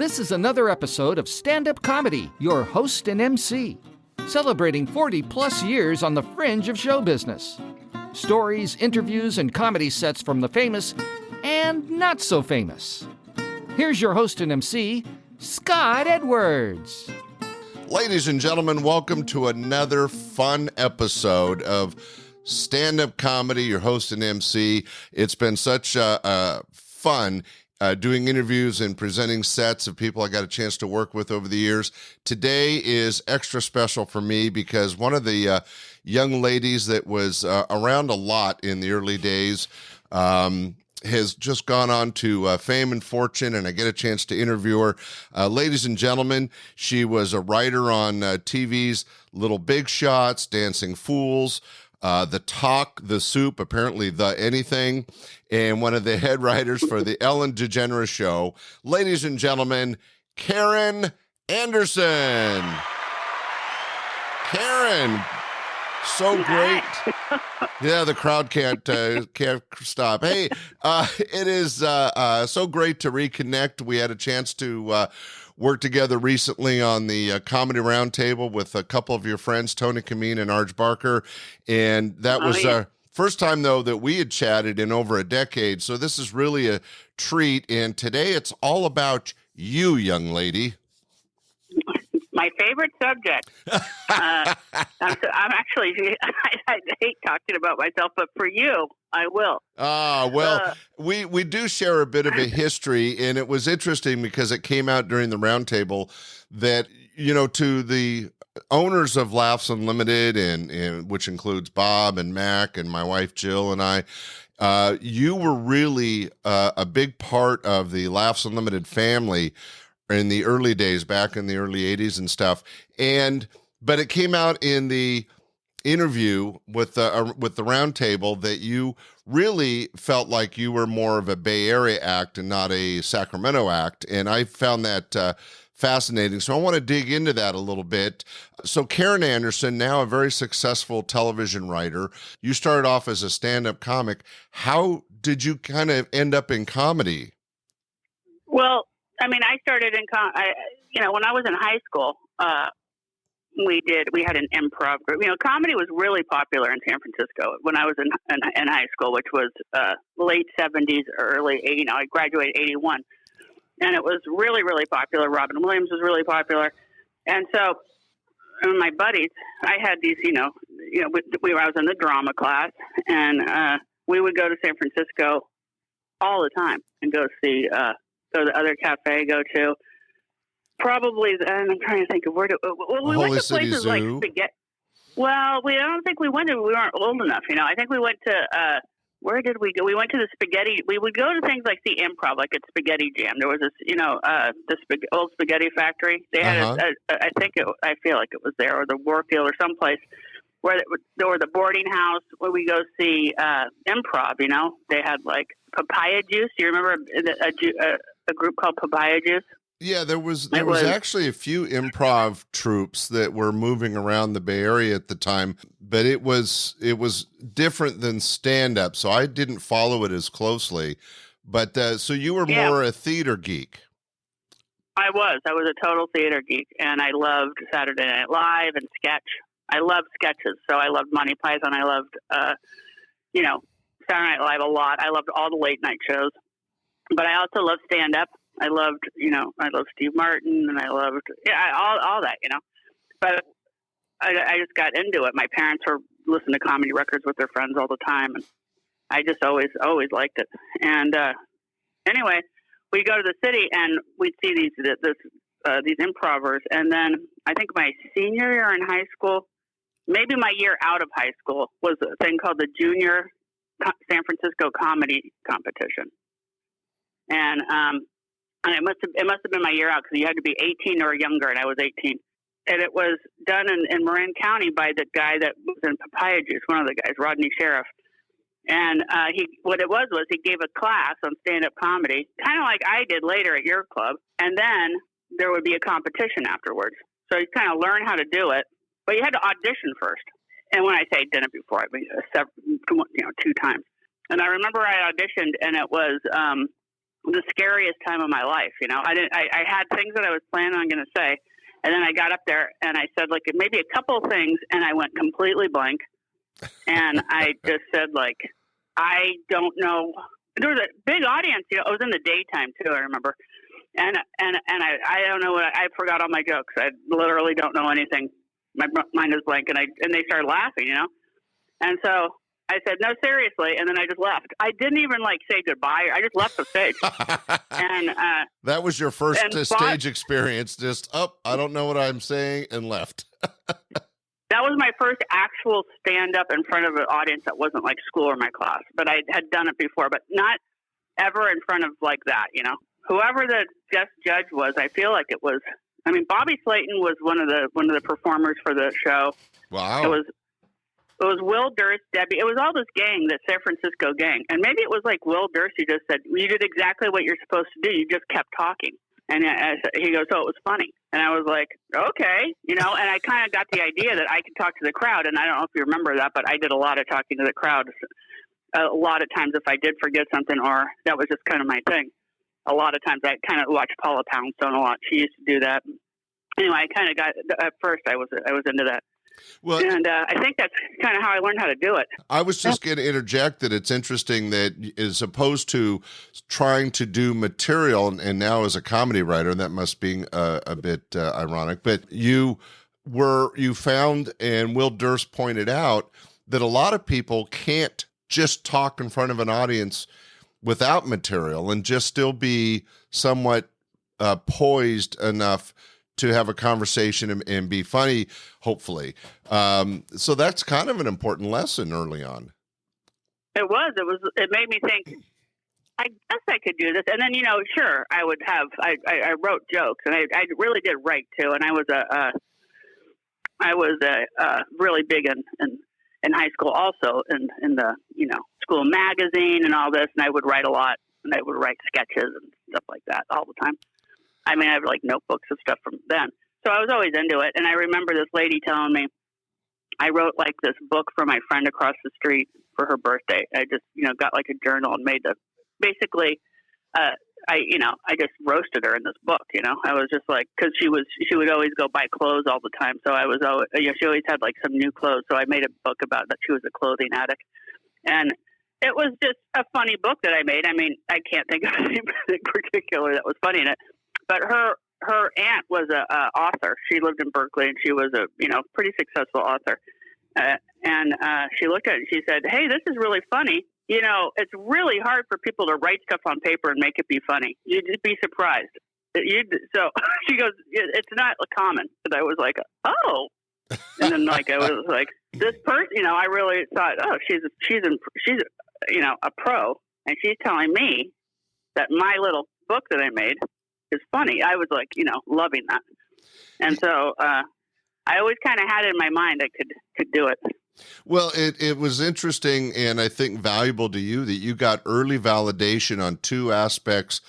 This is another episode of Standup Comedy, your host and MC, celebrating 40-plus years on the fringe of show business. Stories, interviews, and comedy sets from the famous and not so famous. Here's your host and MC, Scott Edwards. Ladies and gentlemen, welcome to another fun episode of Stand-Up Comedy, your host and MC. It's been such fun doing interviews and presenting sets of people I got a chance to work with over the years. Today is extra special for me because one of the young ladies that was around a lot in the early days has just gone on to fame and fortune, and I get a chance to interview her. Ladies and gentlemen, she was a writer on TV's Little Big Shots, Dancing Fools, The Talk, The Soup, apparently The Anything, and one of the head writers for the DeGeneres Show. Ladies and gentlemen, Karen Anderson. Karen, so great. Yeah, the crowd can't stop. Hey, it is so great to reconnect. We had a chance to work together recently on the Comedy Roundtable with a couple of your friends, Tony Kameen and Arj Barker, and that was our first time, though, that we had chatted in over a decade, so this is really a treat, and today it's all about you, young lady. My favorite subject. I'm actually, I hate talking about myself, but for you, I will. We do share a bit of a history, and it was interesting because it came out during the roundtable that, you know, to the owners of Laughs Unlimited, and which includes Bob and Mac and my wife Jill and I, you were really a big part of the Laughs Unlimited family in the early days, back in the early 80s and stuff. But it came out in the interview with the roundtable that you really felt like you were more of a Bay Area act and not a Sacramento act. And I found that fascinating. So I want to dig into that a little bit. So Karen Anderson, now a very successful television writer. You started off as a stand-up comic. How did you kind of end up in comedy? Well, I mean, I started when I was in high school, we had an improv group. You know, comedy was really popular in San Francisco when I was in high school, which was late 70s, early 80s. I graduated 81. And it was really, really popular. Robin Williams was really popular. And so my buddies, I had these, I was in the drama class, and we would go to San Francisco all the time and go see, go to the other cafe, go to probably, and I'm trying to think of we went to places like Spaghetti. Well, I don't think we went to, we weren't old enough, I think we went to, where did we go? We went to the Spaghetti. We would go to things like the Improv, like at Spaghetti Jam. There was this, old Spaghetti Factory. They had, I feel like it was there, or the Warfield or someplace where there was the boarding house where we go see Improv. They had like Papaya Juice. Do you remember a group called Papaya Juice? Yeah, there was actually a few improv troupes that were moving around the Bay Area at the time, but it was different than stand-up, so I didn't follow it as closely. But so you were more a theater geek. I was a total theater geek, and I loved Saturday Night Live and sketch. I loved sketches, so I loved Monty Python. I loved, Saturday Night Live a lot. I loved all the late night shows, but I also loved stand-up. I loved Steve Martin, and I loved all that, But I just got into it. My parents were listening to comedy records with their friends all the time, and I just always liked it. And anyway, we go to the city and we'd see these improvers, and then I think my senior year in high school, maybe my year out of high school, was a thing called the Junior San Francisco Comedy Competition, and it must have been my year out because you had to be 18 or younger, and I was 18. And it was done in Marin County by the guy that was in Papaya Juice, one of the guys, Rodney Sheriff. And he gave a class on stand-up comedy, kind of like I did later at your club. And then there would be a competition afterwards. So you kind of learn how to do it, but you had to audition first. And when I say done it before, I mean 2 times. And I remember I auditioned, and it was the scariest time of my life. You know, I had things that I was planning on going to say, and then I got up there and I said like maybe a couple of things, and I went completely blank. And I just said like, I don't know. There was a big audience. You know, it was in the daytime too. I remember. And I don't know I forgot all my jokes. I literally don't know anything. My mind is blank, and they started laughing, you know? And so I said, no, seriously. And then I just left. I didn't even like say goodbye. I just left the stage. And, that was your first stage experience. Just I don't know what I'm saying, and left. That was my first actual stand up in front of an audience that wasn't like school or my class, but I had done it before, but not ever in front of like that, you know? Whoever the guest judge was, I feel like it was. I mean, Bobby Slayton was one of the performers for the show. Wow. It was Will Durst, Debbie. It was all this gang, the San Francisco gang, and maybe it was like Will Durst. He just said, "You did exactly what you're supposed to do. You just kept talking." And he goes, "So it was funny." And I was like, "Okay," you know. And I kind of got the idea that I could talk to the crowd. And I don't know if you remember that, but I did a lot of talking to the crowd. A lot of times, if I did forget something, or that was just kind of my thing. A lot of times I kind of watched Paula Poundstone a lot. She used to do that. Anyway, I kind of got, at first I was into that. Well, and I think that's kind of how I learned how to do it. I was just going to interject that it's interesting that as opposed to trying to do material, and now as a comedy writer, that must be a bit ironic, but you found, and Will Durst pointed out, that a lot of people can't just talk in front of an audience without material and just still be somewhat poised enough to have a conversation and be funny, hopefully. So that's kind of an important lesson early on. It made me think, I guess I could do this. And then, you know, sure, I wrote jokes, and I really did write too. And I was really big in high school also in the, you know, school magazine and all this. And I would write a lot, and I would write sketches and stuff like that all the time. I mean, I have like notebooks of stuff from then. So I was always into it. And I remember this lady telling me, I wrote like this book for my friend across the street for her birthday. I just, you know, got like a journal and made I just roasted her in this book, you know. I was just like, cause she would always go buy clothes all the time. So I was always, you know, she always had like some new clothes. So I made a book about that. She was a clothing addict. And it was just a funny book that I made. I mean, I can't think of anything particular that was funny in it, but her aunt was a author. She lived in Berkeley, and she was a, you know, pretty successful author. And she looked at it and she said, "Hey, this is really funny. You know, it's really hard for people to write stuff on paper and make it be funny. You'd be surprised." So she goes, "It's not common." And I was like, "Oh." And then like I was like, this person, you know, I really thought, oh, she's you know, a pro, and she's telling me that my little book that I made is funny. I was like, you know, loving that. And so I always kind of had it in my mind I could do it. Well, it was interesting, and I think valuable to you that you got early validation on two aspects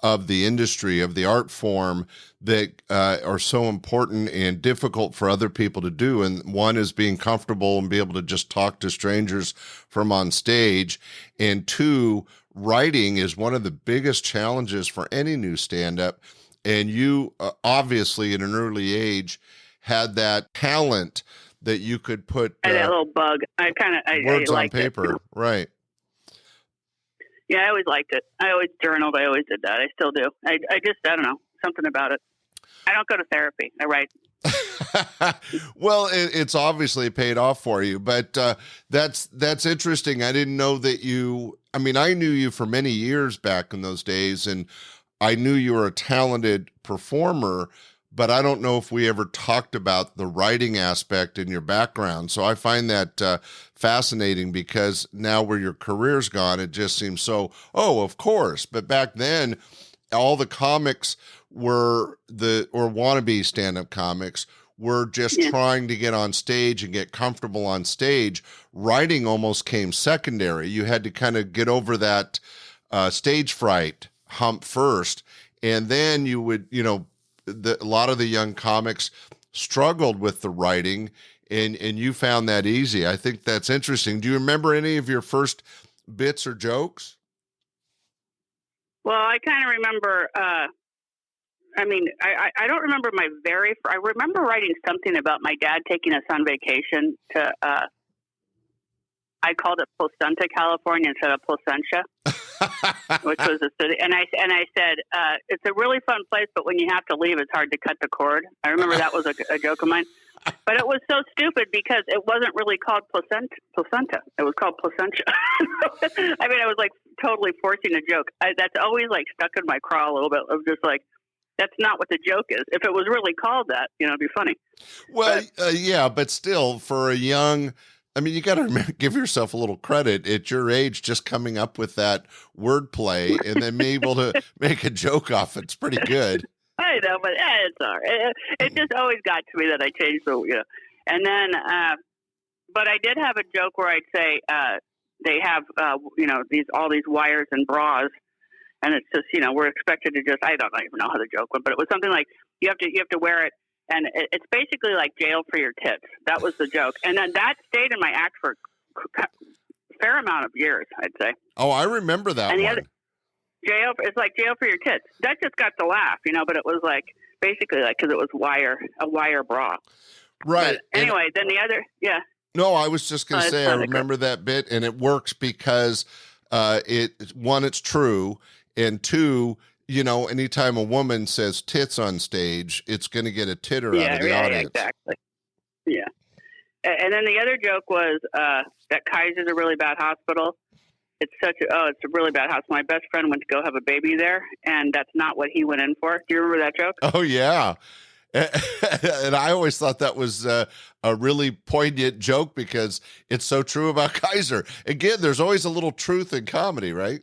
of the industry, of the art form, that are so important and difficult for other people to do. And one is being comfortable and be able to just talk to strangers from on stage. And two, writing is one of the biggest challenges for any new stand-up. And you obviously, at an early age, had that talent that you could put that little bug. Words on paper, right? Yeah, I always liked it. I always journaled. I always did that. I still do. I don't know, something about it. I don't go to therapy. I write. Well, it's obviously paid off for you, but that's interesting. I didn't know that you. I mean, I knew you for many years back in those days, and I knew you were a talented performer. But I don't know if we ever talked about the writing aspect in your background. So I find that fascinating, because now where your career's gone, it just seems so, oh, of course. But back then, all the comics were or wannabe stand-up comics were just trying to get on stage and get comfortable on stage. Writing almost came secondary. You had to kind of get over that stage fright hump first. And then you would, you know, a lot of the young comics struggled with the writing, and you found that easy. I think that's interesting. Do you remember any of your first bits or jokes? Well, I kind of remember. I mean, I don't remember my I remember writing something about my dad taking us on vacation to. I called it Placenta, California, instead of Placentia, which was a city. And I said, it's a really fun place, but when you have to leave, it's hard to cut the cord. I remember that was a joke of mine. But it was so stupid because it wasn't really called placenta. It was called Placentia. I mean, I was like totally forcing a joke. That's always like stuck in my craw a little bit of just like, that's not what the joke is. If it was really called that, it'd be funny. Well, yeah, but still, for a young, I mean, you got to give yourself a little credit at your age, just coming up with that wordplay and then being able to make a joke off it. It's pretty good. I know, but it's all right. It just always got to me that I changed the, and then, but I did have a joke where I'd say, they have, all these wires and bras, and it's just, we're expected to just, I don't even know how the joke went, but it was something like, you have to wear it. And it's basically like jail for your tits. That was the joke. And then that stayed in my act for a fair amount of years, I'd say. Oh, I remember that and one. Jail, it's like jail for your tits. That just got the laugh, but it was like basically like because it was a wire bra. Right. But anyway, then the other, yeah. No, I was just going to say I remember that bit, and it works because it's true, and two, anytime a woman says tits on stage, it's going to get a titter out of the audience. Yeah, exactly. Yeah. And then the other joke was that Kaiser's a really bad hospital. It's a really bad hospital. My best friend went to go have a baby there, and that's not what he went in for. Do you remember that joke? Oh, yeah. And I always thought that was a really poignant joke because it's so true about Kaiser. Again, there's always a little truth in comedy, right?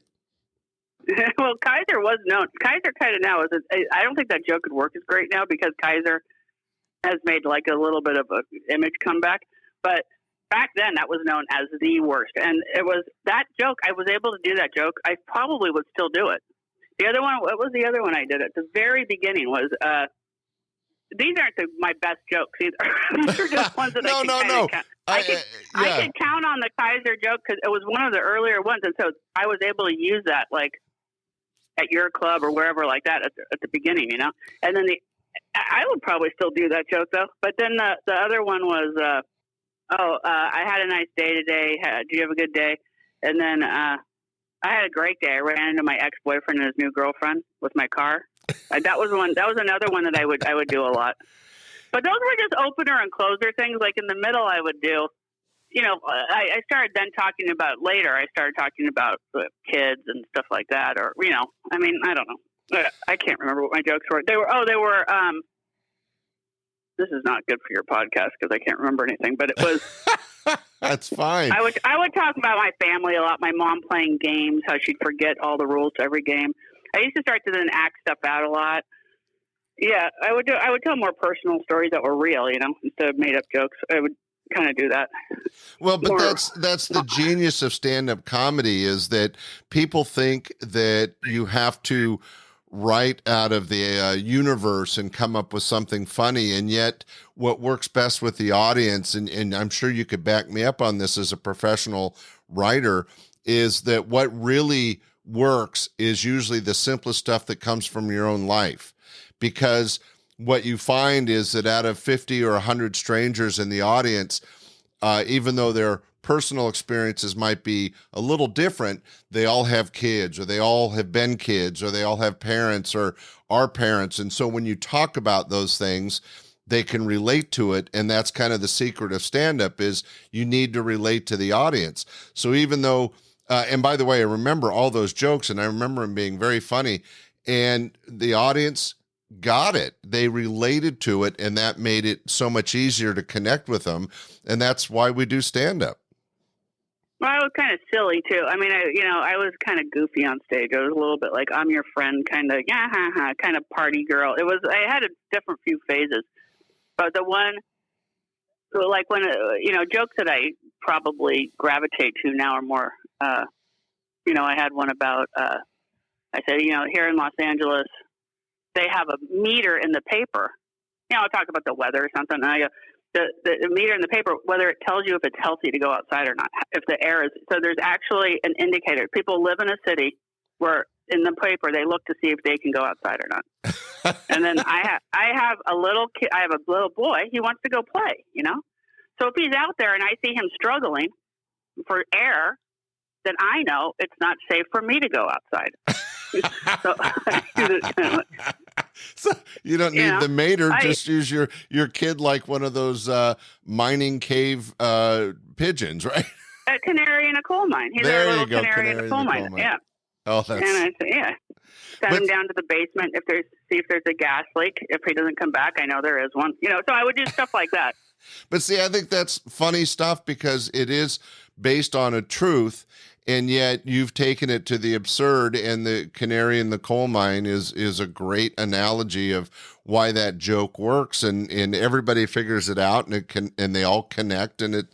Well, Kaiser was known. Kaiser kind of now is. I don't think that joke could work as great now because Kaiser has made like a little bit of an image comeback. But back then, that was known as the worst. And it was that joke. I was able to do that joke. I probably would still do it. The other one. What was the other one I did at the very beginning? Was these aren't my best jokes either. These are just ones that I can count. I could count on the Kaiser joke because it was one of the earlier ones, and so I was able to use that like at your club or wherever like that at the beginning, And then I would probably still do that joke though. But then the other one was, I had a nice day today. Do you have a good day? And then I had a great day. I ran into my ex-boyfriend and his new girlfriend with my car. That was another one that I would do a lot. But those were just opener and closer things. Like in the middle, I would do. I started then talking about later. I started talking about kids and stuff like that, or I mean, I don't know. I can't remember what my jokes were. They were. This is not good for your podcast because I can't remember anything. But it was. That's fine. I would talk about my family a lot. My mom playing games, how she'd forget all the rules to every game. I used to start to then act stuff out a lot. Yeah, I would tell more personal stories that were real, instead of made up jokes. I would kind of do that. Well, but that's the genius of stand-up comedy is that people think that you have to write out of the universe and come up with something funny, and yet what works best with the audience, and I'm sure you could back me up on this as a professional writer, is that what really works is usually the simplest stuff that comes from your own life. Because what you find is that out of 50 or 100 strangers in the audience, even though their personal experiences might be a little different, they all have kids, or they all have been kids, or they all have parents or are parents. And so when you talk about those things, they can relate to it. And that's kind of the secret of stand-up is you need to relate to the audience. So even though, and by the way, I remember all those jokes and I remember them being very funny, and the audience got it. They related to it, and that made it so much easier to connect with them. And that's why we do stand-up. Well, I was kind of silly too. I mean, I was kind of goofy on stage. I was a little bit like, I'm your friend, kind of, kind of party girl. I had a different few phases, but the one, like when, jokes that I probably gravitate to now are more, I had one about, I said, here in Los Angeles, they have a meter in the paper. I'll talk about the weather or something. And I go, the meter in the paper, whether it tells you if it's healthy to go outside or not, if the air is. So there's actually an indicator. People live in a city where in the paper, they look to see if they can go outside or not. And then I have a little kid. I have a little boy. He wants to go play. So if he's out there and I see him struggling for air, then I know it's not safe for me to go outside. So you don't need the mater. Just use your kid like one of those mining cave pigeons, right? A canary in a coal mine. He's there our little you go, canary in a coal mine. Yeah. Oh, that's. And send him down to the basement see if there's a gas leak. If he doesn't come back, I know there is one. So I would do stuff like that. But see, I think that's funny stuff because it is based on a truth, and yet you've taken it to the absurd. And the canary in the coal mine is a great analogy of why that joke works, and everybody figures it out, and they all connect, and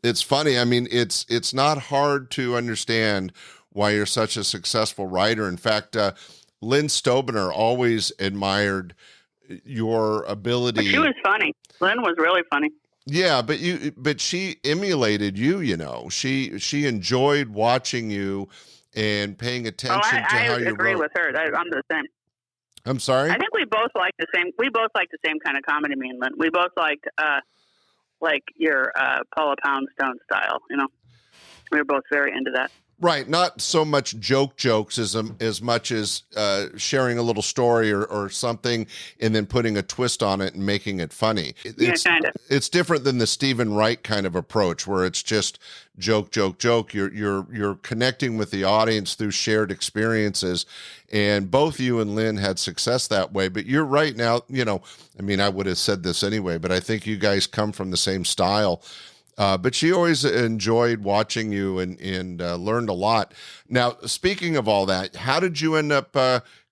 it's funny. I mean, it's not hard to understand why you're such a successful writer. In fact, Lynn Stobener always admired your ability. But she was funny. Lynn was really funny. Yeah, but she emulated you. She enjoyed watching you and paying attention to how you wrote. I agree with her. I'm the same. I'm sorry. I think we both like the same. We both like the same kind of comedy. Me and Lynn. We both liked like your Paula Poundstone style. We were both very into that. Right, not so much jokes as much as sharing a little story or something, and then putting a twist on it and making it funny. Kind of. It's different than the Stephen Wright kind of approach, where it's just joke. You're connecting with the audience through shared experiences, and both you and Lynn had success that way. But you're right now. I mean, I would have said this anyway, but I think you guys come from the same style. But she always enjoyed watching you and learned a lot. Now, speaking of all that, how did you end up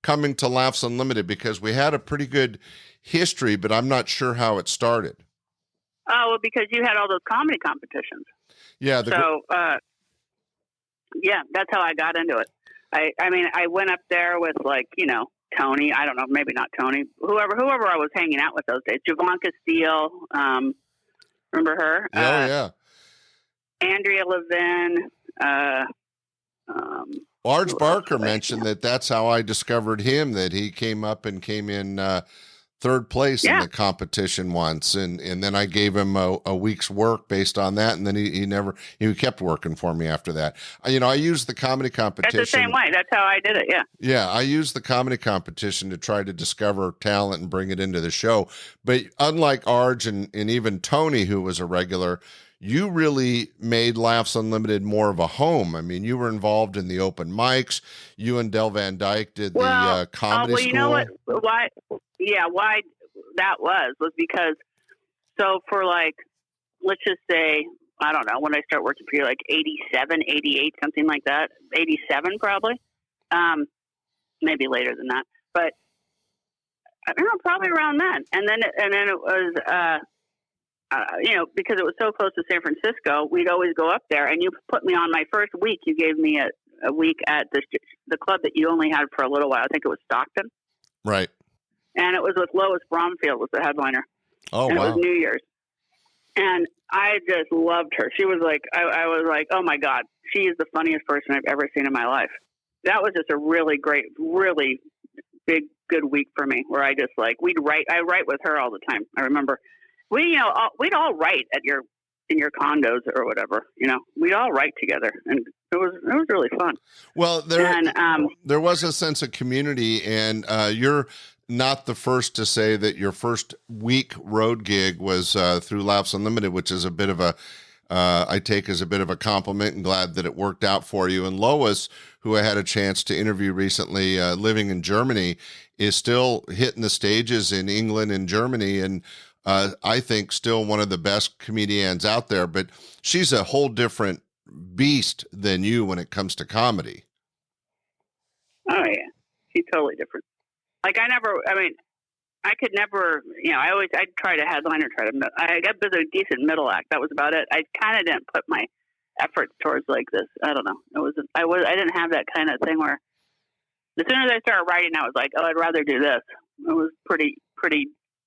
coming to Laughs Unlimited? Because we had a pretty good history, but I'm not sure how it started. Oh, well, because you had all those comedy competitions. Yeah. Yeah, that's how I got into it. I mean, I went up there with Tony. I don't know, maybe not Tony. Whoever I was hanging out with those days. Javanka Steele. Remember her? Oh, yeah. Andrea Levin. Arj Barker mentioned that's how I discovered him, that he came in third place in the competition once. And then I gave him a week's work based on that. And then he kept working for me after that. I used the comedy competition. That's the same way. That's how I did it. Yeah. Yeah. I used the comedy competition to try to discover talent and bring it into the show. But unlike Arj and even Tony, who was a regular, you really made Laughs Unlimited more of a home. I mean, you were involved in the open mics. You and Del Van Dyke did the comedy school. You know what? Why that was because, so for let's just say, I don't know, when I start working for you, 87, 88, something like that. 87 probably. Maybe later than that. But I don't know, probably around then. And then it was, because it was so close to San Francisco, we'd always go up there. And you put me on my first week. You gave me a week at the club that you only had for a little while. I think it was Stockton. Right. And it was with Lois Bromfield was the headliner. Oh, and wow. It was New Year's. And I just loved her. She was I was like, oh my God, she is the funniest person I've ever seen in my life. That was just a really great, really big, good week for me, where I just I write with her all the time. I remember we'd all write in your condos or whatever, we'd all write together, and it was really fun. Well, there was a sense of community, and you're not the first to say that your first week road gig was through Laughs Unlimited, which is a bit of I take as a bit of a compliment, and glad that it worked out for you. And Lois, who I had a chance to interview recently, living in Germany, is still hitting the stages in England and Germany, and I think still one of the best comedians out there. But she's a whole different beast than you when it comes to comedy. Oh yeah, she's totally different. I could never, I'd try to headline or I got a decent middle act. That was about it. I kind of didn't put my efforts towards this. I don't know. I didn't have that kind of thing where as soon as I started writing, I was like, oh, I'd rather do this. It was pretty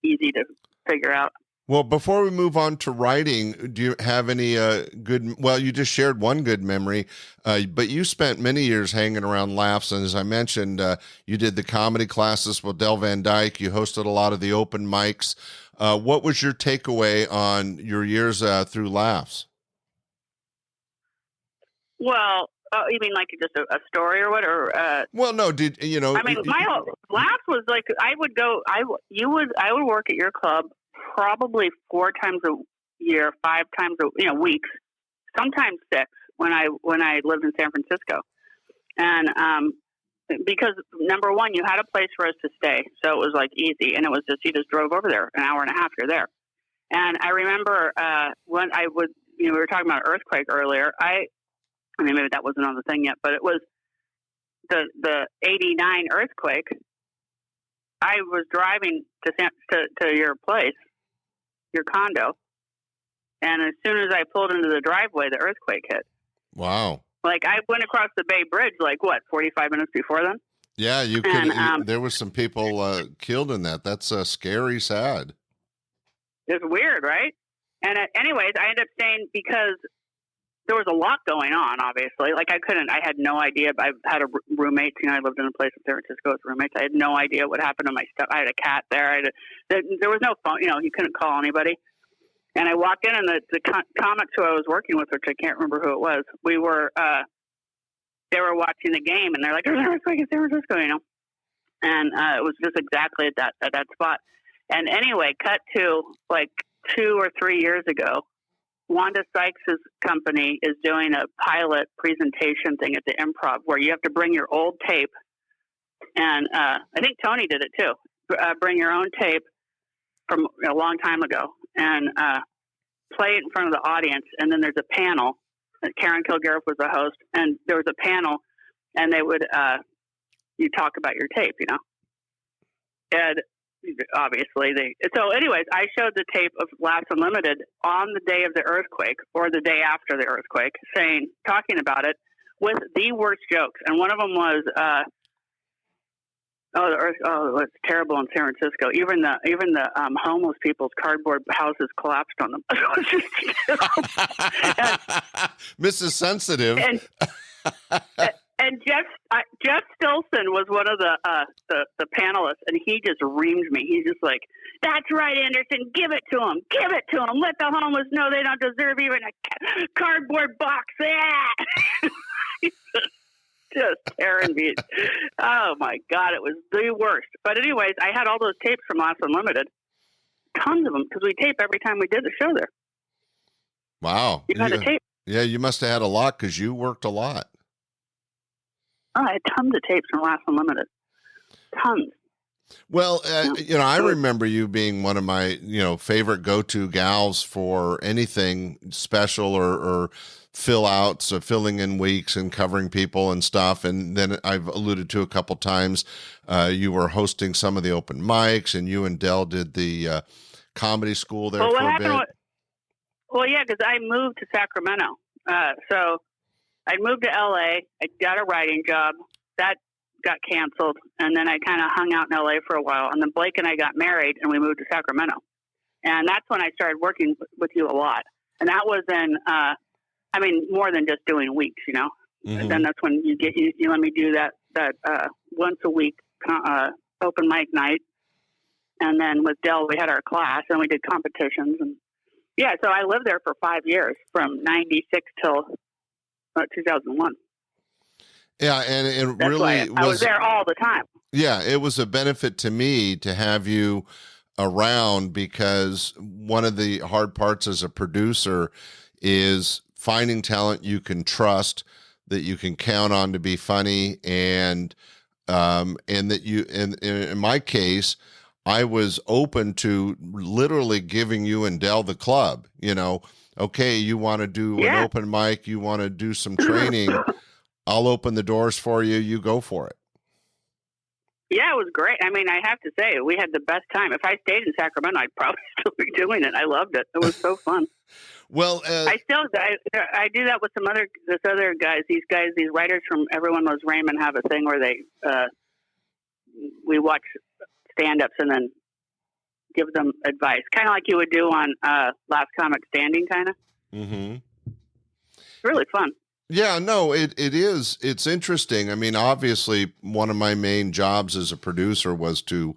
easy to figure out. Well, before we move on to writing, do you have any well, you just shared one good memory, but you spent many years hanging around Laughs. And as I mentioned, you did the comedy classes with Del Van Dyke. You hosted a lot of the open mics. What was your takeaway on your years through Laughs? Well, you mean like just a story or what? Or well, no, did you know? I mean, my Laughs was like I would go. I would work at your club probably 4 times a year, 5 times weeks, sometimes 6 when I lived in San Francisco, and because number one, you had a place for us to stay, so it was like easy, and it was just you just drove over there, an hour and a half, you're there. And I remember when I was, we were talking about earthquake earlier. I mean, maybe that wasn't on the thing yet, but it was the '89 earthquake. I was driving to your place, your condo, and as soon as I pulled into the driveway, the earthquake hit. Wow! Like I went across the Bay Bridge, 45 minutes before then. Yeah, you could. There was some people killed in that. That's scary, sad. It's weird, right? And anyways, I ended up staying because there was a lot going on, obviously. Like I had no idea. I had a roommate, I lived in a place in San Francisco with roommates. I had no idea what happened to my stuff. I had a cat there. There was no phone, you couldn't call anybody. And I walked in and the comics who I was working with, which I can't remember who it was, they were watching the game and they're like, there's an earthquake in San Francisco, And it was just exactly at that spot. And anyway, cut to 2 or 3 years ago, Wyanda Sykes' company is doing a pilot presentation thing at the Improv where you have to bring your old tape. And I think Tony did it too. Bring your own tape from a long time ago and play it in front of the audience. And then there's a panel. Karen Kilgariff was the host. And there was a panel and they would, you talk about your tape, And obviously so anyways, I showed the tape of Laughs Unlimited on the day of the earthquake or the day after the earthquake, talking about it with the worst jokes. And one of them was, it's terrible in San Francisco. Even the homeless people's cardboard houses collapsed on them. It was just Mrs. Sensitive. And Jeff Stilson was one of the panelists, and he just reamed me. He's just like, "That's right, Anderson. Give it to him. Give it to him. Let the homeless know they don't deserve even a cardboard box." Yeah. Just tearing me. Oh my God, it was the worst. But anyways, I had all those tapes from Laughs Unlimited, tons of them, because we tape every time we did the show there. Wow. You had a tape. Yeah, you must have had a lot because you worked a lot. Oh, I had tons of tapes from Laughs Unlimited. Tons. Well, I remember you being one of my, favorite go-to gals for anything special or fill outs, so filling in weeks and covering people and stuff. And then I've alluded to a couple times, you were hosting some of the open mics, and you and Del did the comedy school there for a bit. Yeah, because I moved to Sacramento. So I moved to LA. I got a writing job. That got canceled. And then I kind of hung out in LA for a while. And then Blake and I got married and we moved to Sacramento. And that's when I started working with you a lot. And that was in, more than just doing weeks, Mm-hmm. And then that's when you let me do that once a week open mic night. And then with Del, we had our class and we did competitions. And yeah, so I lived there for 5 years from 96 till 2001. Yeah, and That's really I was there all the time. Yeah, it was a benefit to me to have you around, because one of the hard parts as a producer is finding talent you can trust, that you can count on to be funny, and that you, in my case, I was open to literally giving you and Del the club. Okay, you want to do an open mic, you want to do some training, I'll open the doors for you. You go for it. Yeah, it was great. I mean, I have to say, we had the best time. If I stayed in Sacramento, I'd probably still be doing it. I loved it. It was so fun. Well, I do that with this other guys. These writers from Everyone Loves Raymond have a thing where we watch stand-ups and then give them advice, kind of like you would do on Last Comic Standing, kind of. Mm-hmm. It's really fun. Yeah, no, it is. It's interesting. I mean, obviously, one of my main jobs as a producer was to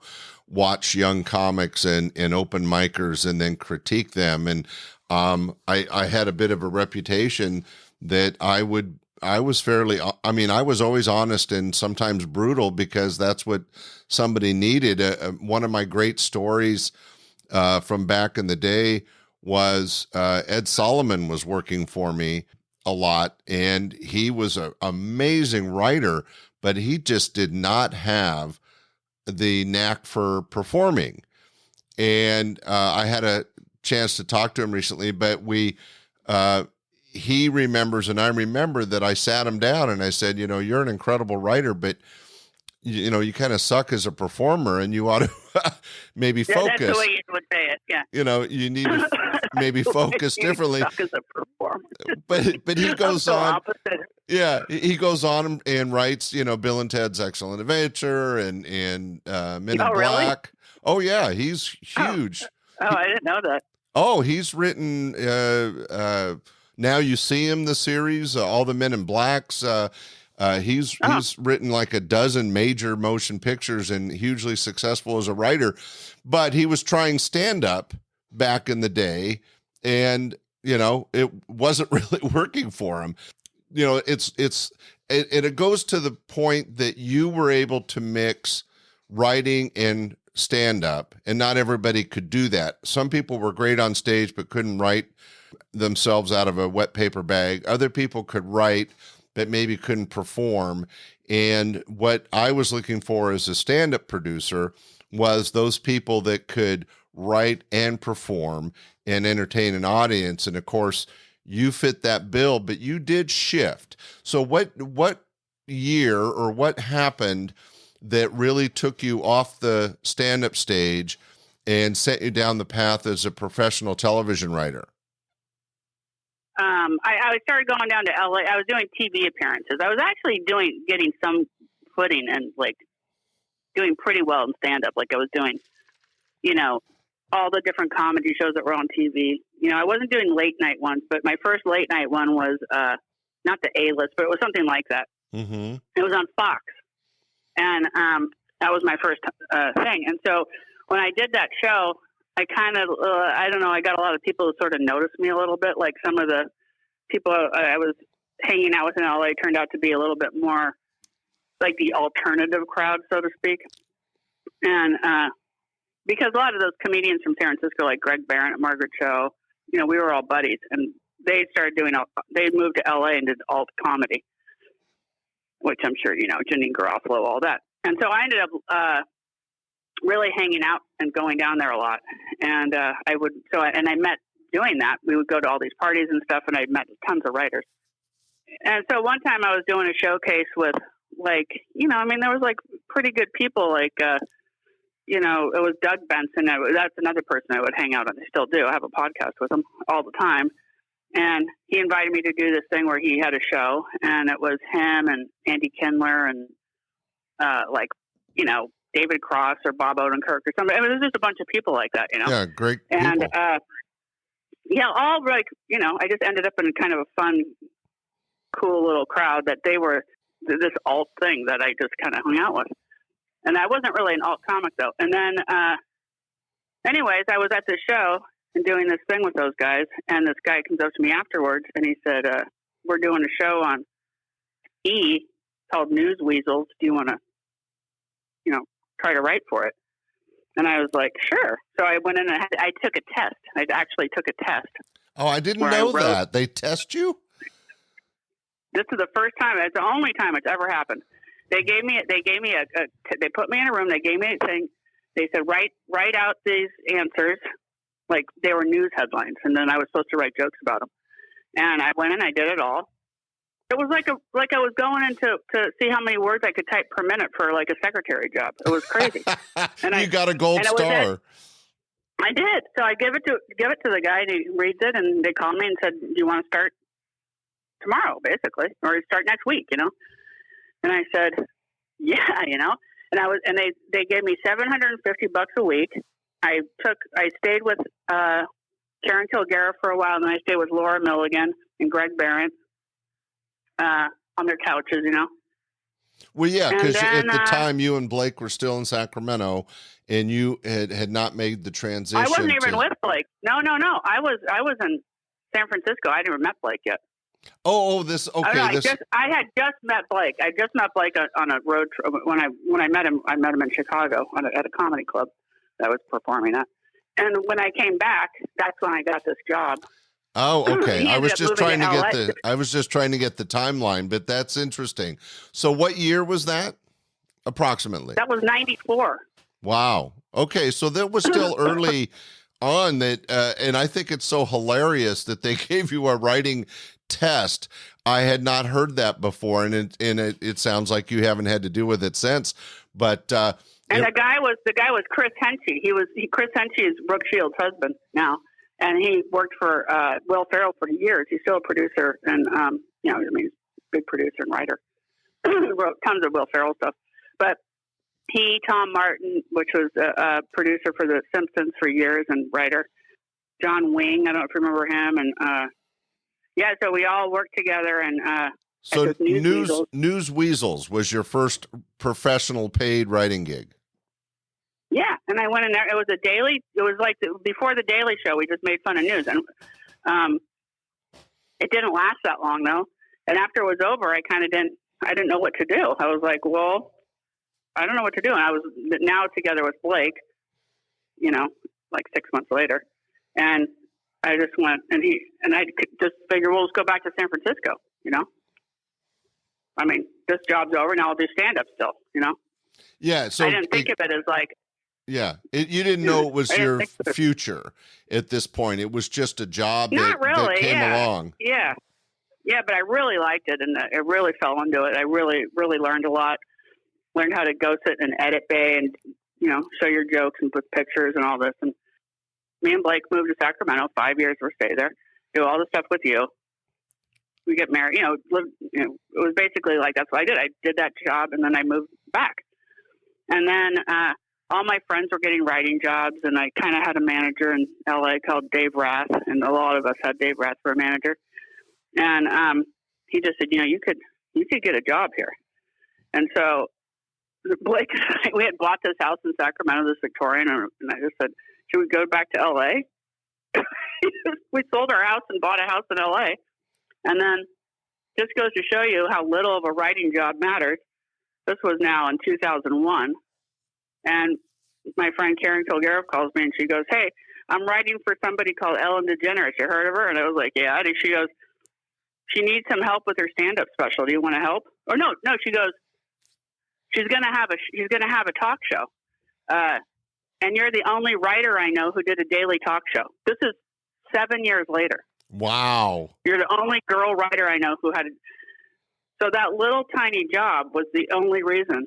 watch young comics and open micers and then critique them. And I had a bit of a reputation that I was fairly, I mean, I was always honest and sometimes brutal because that's what somebody needed. One of my great stories from back in the day was Ed Solomon was working for me a lot, and he was an amazing writer, but he just did not have the knack for performing. And I had a chance to talk to him recently, but he remembers, and I remember that I sat him down and I said, you're an incredible writer, but you kind of suck as a performer, and you ought to maybe focus. That's the way you would say it. Yeah. You need to maybe focus differently. Suck as a performer. But he goes so on. Opposite. Yeah, he goes on and writes, Bill and Ted's Excellent Adventure and Men in Black. Really? Oh yeah, he's huge. Oh, I didn't know that. Oh, he's written Now You See Him, the series, all the Men in Blacks. He's written like a dozen major motion pictures and hugely successful as a writer, but he was trying stand-up back in the day, and it wasn't really working for him. It goes to the point that you were able to mix writing and stand-up, and not everybody could do that. Some people were great on stage but couldn't write themselves out of a wet paper bag. Other people could write but maybe couldn't perform. And what I was looking for as a stand-up producer was those people that could write and perform and entertain an audience. And of course, you fit that bill, but you did shift. So what year or what happened that really took you off the stand-up stage and set you down the path as a professional television writer? I started going down to LA. I was doing TV appearances. I was actually getting some footing and like doing pretty well in stand up. Like I was doing, all the different comedy shows that were on TV. I wasn't doing late night ones, but my first late night one was, not the A-list, but it was something like that. Mm-hmm. It was on Fox. And, that was my first, thing. And so when I did that show, I kind of, I don't know, I got a lot of people who sort of noticed me a little bit. Like some of the people I was hanging out with in LA turned out to be a little bit more like the alternative crowd, so to speak. And because a lot of those comedians from San Francisco, like Greg Barron at Margaret Cho, we were all buddies. And they they moved to LA and did alt comedy, which I'm sure, Janine Garofalo, all that. And so I ended up really hanging out and going down there a lot. And I met doing that. We would go to all these parties and stuff, and I met tons of writers. And so one time I was doing a showcase with there was like pretty good people. Like, it was Doug Benson. That's another person I would hang out with. I still do. I have a podcast with him all the time. And he invited me to do this thing where he had a show, and it was him and Andy Kindler and, David Cross or Bob Odenkirk or something. I mean, it was just a bunch of people like that, Yeah, great people. And, all like, I just ended up in kind of a fun, cool little crowd that they were this alt thing that I just kind of hung out with. And I wasn't really an alt comic though. And then, anyways, I was at this show and doing this thing with those guys. And this guy comes up to me afterwards and he said, we're doing a show on E called News Weasels. Do you want to, try to write for it? And I was like, sure. So I went in and I took a test. I actually took a test. Oh, I didn't know that. They test you? This is the first time. It's the only time it's ever happened. They put me in a room. They gave me a thing. They said, write out these answers. Like they were news headlines. And then I was supposed to write jokes about them. And I went in, I did it all. It was like I was going in to see how many words I could type per minute for like a secretary job. It was crazy. And you got a gold star. I did. So I give it to the guy and he reads it and they called me and said, do you want to start tomorrow, basically, or start next week, And I said, yeah, and they gave me $750 a week. I stayed with Karen Kilgariff for a while, and then I stayed with Laura Milligan and Greg Barron on their couches, you know. Well, yeah, because at the time you and Blake were still in Sacramento, and you had not made the transition. I wasn't even with Blake. No. I was in San Francisco. I never met Blake yet. I had just met Blake. I just met Blake on a road trip. When I met him in Chicago at a comedy club that I was performing at. And when I came back, that's when I got this job. Oh, okay. I was just trying to get the timeline, but that's interesting. So what year was that? Approximately. That was 94. Wow. Okay, so that was still early on that and I think it's so hilarious that they gave you a writing test. I had not heard that before, and it sounds like you haven't had to do with it since. But the guy was Chris Henchy. Chris Henchy is Brooke Shields' husband now, and he worked for Will Ferrell for years. He's still a producer, and big producer and writer. Wrote tons of Will Ferrell stuff. But Tom Martin, which was a producer for The Simpsons for years and writer, John Wing, I don't know if you remember him, and so we all worked together. And so News Weasels was your first professional paid writing gig. Yeah, and I went in there. It was like before the Daily Show. We just made fun of news, and it didn't last that long though. And after it was over, I didn't know what to do. I was like, well, I don't know what to do. And I was now together with Blake, like 6 months later, and I just went, and I just figured, well, let's go back to San Francisco. I mean, this job's over now. I'll do stand up still. Yeah. So I didn't think of it as like. Yeah, you didn't know it was your future at this point. It was just a job that came along. Yeah, but I really liked it, and I really fell into it. I really, really learned a lot. Learned how to go sit in an edit bay and show your jokes and put pictures and all this. And me and Blake moved to Sacramento. 5 years we'll stay there, do all the stuff with you. We get married. It was basically like that's what I did. I did that job, and then I moved back, and then. All my friends were getting writing jobs, and I kind of had a manager in LA called Dave Rath, and a lot of us had Dave Rath for a manager. And he just said, you could get a job here. And so Blake and I, we had bought this house in Sacramento, this Victorian, and I just said, should we go back to LA? We sold our house and bought a house in LA. And then just goes to show you how little of a writing job matters. This was now in 2001. And my friend Karen Kilgariff calls me and she goes, hey, I'm writing for somebody called Ellen DeGeneres. You heard of her? And I was like, yeah. And she goes, she needs some help with her stand-up special. Do you want to help? Or no, she goes, she's going to have a talk show. And you're the only writer I know who did a daily talk show. This is 7 years later. Wow. You're the only girl writer I know who had so that little tiny job was the only reason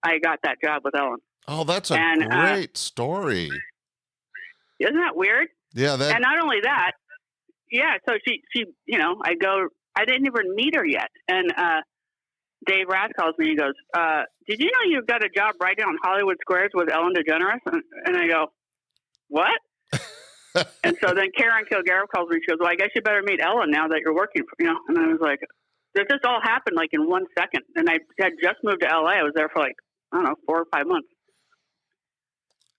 I got that job with Ellen. Oh, that's a great story. Isn't that weird? Yeah. And not only that, so she, I didn't even meet her yet. And Dave Rath calls me and he goes, did you know you've got a job writing on Hollywood Squares with Ellen DeGeneres? And I go, what? And so then Karen Kilgariff calls me. She goes, well, I guess you better meet Ellen now that you're working for, And I was like, this just all happened like in 1 second. And I had just moved to LA. I was there for 4 or 5 months.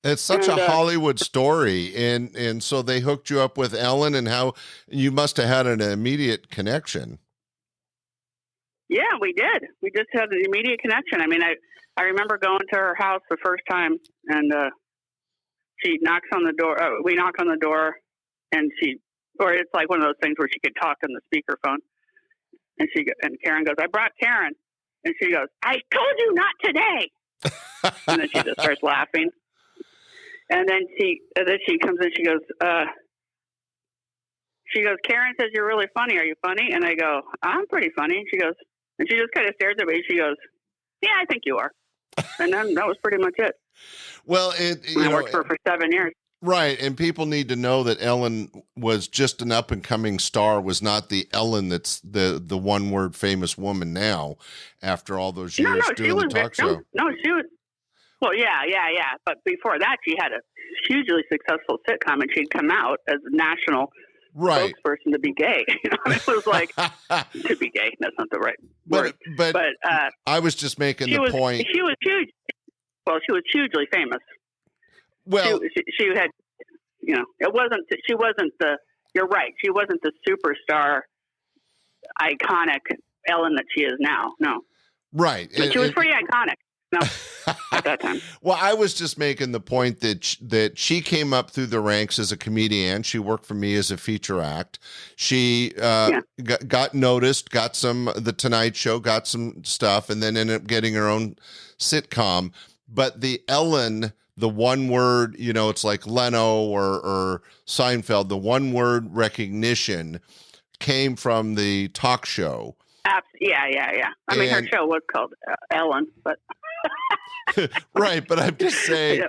It's such a Hollywood story, and so they hooked you up with Ellen, and how you must have had an immediate connection. Yeah, we did. We just had an immediate connection. I mean, I remember going to her house the first time, and she knocks on the door. We knock on the door, and it's like one of those things where she could talk on the speakerphone, and Karen goes, I brought Karen, and she goes, I told you not today, and then she just starts laughing. And then she comes in, she goes, Karen says, you're really funny. Are you funny? And I go, I'm pretty funny. And she just kind of stares at me. And she goes, yeah, I think you are. And then that was pretty much it. Well, I worked for her for 7 years. Right. And people need to know that Ellen was just an up and coming star, was not the Ellen that's the one word famous woman now after all those years doing the talk show. No, she was. Well, yeah. But before that, she had a hugely successful sitcom, and she'd come out as a national spokesperson to be gay. It was like to be gay. That's not the right word. But I was just making the point. She was huge. Well, she was hugely famous. Well, she had, it wasn't. She wasn't the. You're right. She wasn't the superstar, iconic Ellen that she is now. No. Right. But she was pretty iconic. No, at that time. Well, I was just making the point that she came up through the ranks as a comedian. She worked for me as a feature act. She got noticed, got The Tonight Show, got some stuff, and then ended up getting her own sitcom. But the Ellen, the one word, it's like Leno or Seinfeld, the one word recognition came from the talk show. Yeah. I mean, her show was called Ellen, but right. But I'm just saying,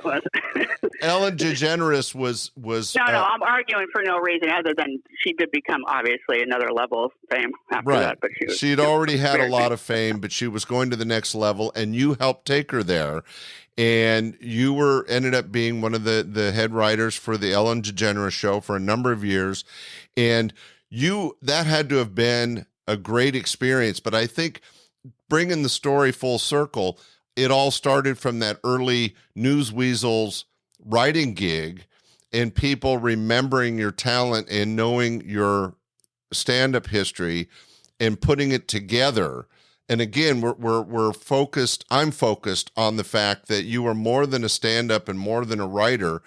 Ellen DeGeneres was. No, I'm arguing for no reason other than she did become obviously another level of fame after that. But she'd already had a lot of fame, but she was going to the next level, and you helped take her there. And you ended up being one of the head writers for the Ellen DeGeneres Show for a number of years, and that had to have been a great experience. But I think bringing the story full circle, it all started from that early News Weasels writing gig and people remembering your talent and knowing your stand-up history and putting it together. And again, we're focused. I'm focused on the fact that you were more than a stand-up and more than a writer.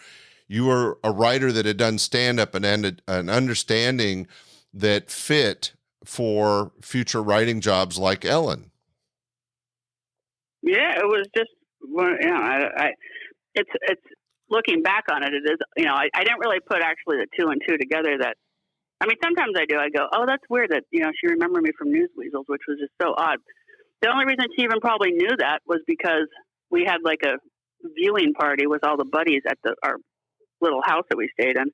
You were a writer that had done stand-up and had an understanding that fit for future writing jobs like Ellen. Yeah, it was just, it's looking back on it, it is, I didn't really put actually the two and two together sometimes I do. I go, oh, that's weird that, she remembered me from News Weasels, which was just so odd. The only reason she even probably knew that was because we had like a viewing party with all the buddies at our little house that we stayed in.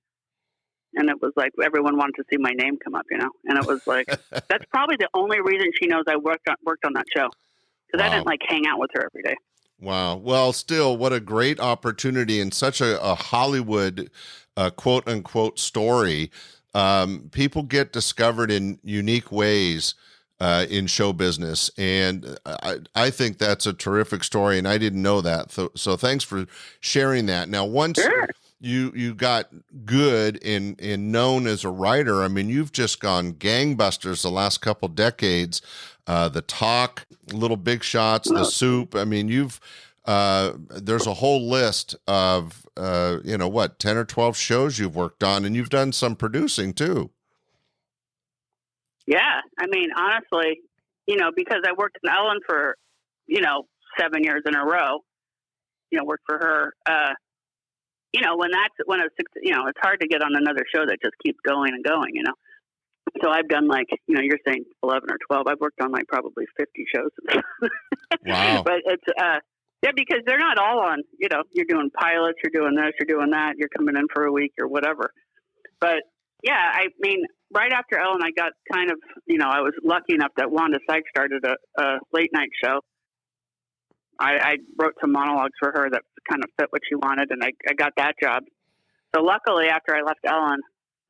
And it was like everyone wanted to see my name come up, and it was like that's probably the only reason she knows I worked on that show, because I didn't like hang out with her every day. Wow. Well, still, what a great opportunity and such a Hollywood quote unquote story. People get discovered in unique ways in show business, and I think that's a terrific story, and I didn't know that. So thanks for sharing that. Now, once. Sure. You got good and known as a writer. I mean, you've just gone gangbusters the last couple decades. The Talk, Little Big Shots, The Soup. I mean, there's a whole list of 10 or 12 shows you've worked on, and you've done some producing too. Yeah, I mean, honestly, because I worked in Ellen for 7 years in a row. Worked for her. When it's hard to get on another show that just keeps going and going, So I've done you're saying 11 or 12. I've worked on probably 50 shows. Wow. But it's, because they're not all on, you're doing pilots, you're doing this, you're doing that, you're coming in for a week or whatever. But yeah, I mean, right after Ellen, I got kind of, I was lucky enough that Wyanda Sykes started a late night show. I wrote some monologues for her that kind of fit what she wanted, and I got that job. So luckily, after I left Ellen,